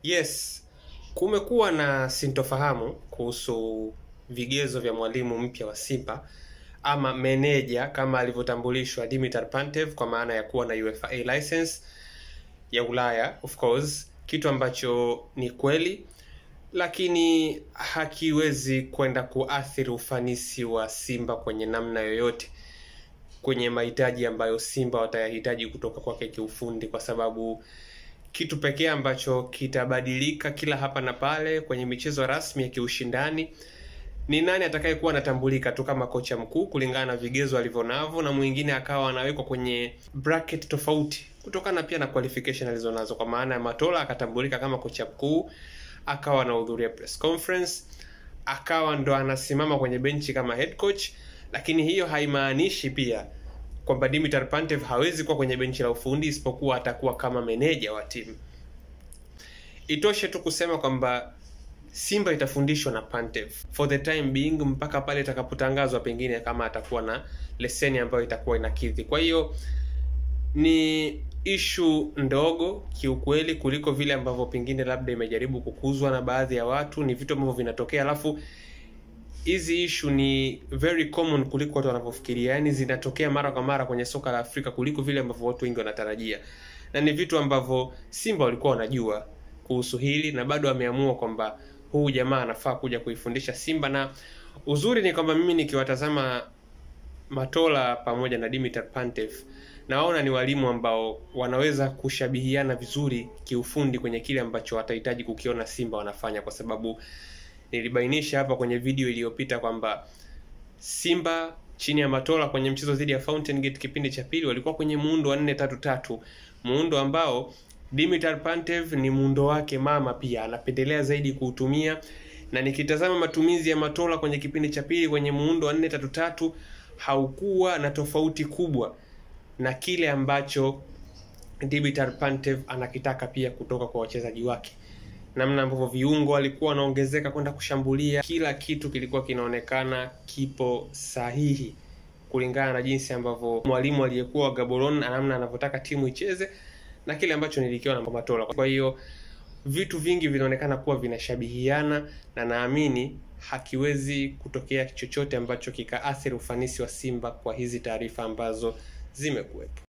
Yes, kumekuwa na sintofahamu kuhusu vigezo vya mwalimu mpya wa Simba ama meneja kama alivyotambulishwa Dimitar Pantev, kwa maana ya kuwa na UEFA license ya Ulaya, of course, kitu ambacho ni kweli, lakini hakiwezi kwenda kuathiri ufanisi wa Simba kwenye namna yoyote, kwenye mahitaji ambayo Simba watayahitaji kutoka kwake kiufundi, kwa sababu kitu pekee ambacho kitabadilika kila hapa na pale kwenye michezo rasmi ya kiushindani ni nani atakayekuwa anatambulika tu kama kocha mkuu kulingana na vigezo alivyonavyo, na mwingine akawa anawekwa kwenye bracket tofauti kutokana pia na qualification alizonazo. Kwa maana ya Matola akatambulika kama kocha mkuu, akawa anahudhuria press conference, akawa ndo anasimama kwenye benchi kama head coach, lakini hiyo haimaanishi pia kwamba Dimitar Pantev hawezi kuwa kwenye benchi la ufundi, isipokuwa atakuwa kama meneja wa timu. Itoshe tu kusema kwamba Simba itafundishwa na Pantev for the time being mpaka pale itakapotangazwa pengine kama atakuwa na leseni ambayo itakuwa inakidhi. Kwa hiyo ni issue ndogo kiukweli kuliko vile ambavyo pengine labda imejaribu kukuzwa na baadhi ya watu. Ni vitu ambavyo vinatokea, alafu hizi issue ni very common kuliko watu wanavyofikiria. Yaani zinatokea mara kwa mara kwenye soka la Afrika kuliko vile ambavyo watu wengi wanatarajia. Na ni vitu ambavyo Simba walikuwa wanajua kuhusu hili, na bado wameamua kwamba huu jamaa anafaa kuja kuifundisha Simba. Na uzuri ni kwamba mimi nikiwatazama Matola pamoja na Dimitar Pantev, naona ni walimu ambao wanaweza kushabihiana vizuri kiufundi kwenye kile ambacho watahitaji kukiona Simba wanafanya, kwa sababu nilibainisha hapa kwenye video iliyopita kwamba Simba chini ya Matola kwenye mchezo dhidi ya Fountain Gate kipindi cha pili walikuwa kwenye muundo wa 4-3-3, muundo ambao Dimitar Pantev ni muundo wake mama, pia anapendelea zaidi kuutumia. Na nikitazama matumizi ya Matola kwenye kipindi cha pili kwenye muundo wa 4-3-3 haukuwa na tofauti kubwa na kile ambacho Dimitar Pantev anakitaka pia kutoka kwa wachezaji wake. Namna ambavyo viungo walikuwa wanaongezeka kwenda kushambulia, kila kitu kilikuwa kinaonekana kipo sahihi kulingana na jinsi ambavyo mwalimu aliyekuwa wa Gaborone namna anavyotaka timu icheze na kile ambacho nilikiona na Matola. Kwa hiyo vitu vingi vinaonekana kuwa vinashabihiana, na naamini hakiwezi kutokea chochote ambacho kikaathiri ufanisi wa Simba kwa hizi taarifa ambazo zimekuwepo.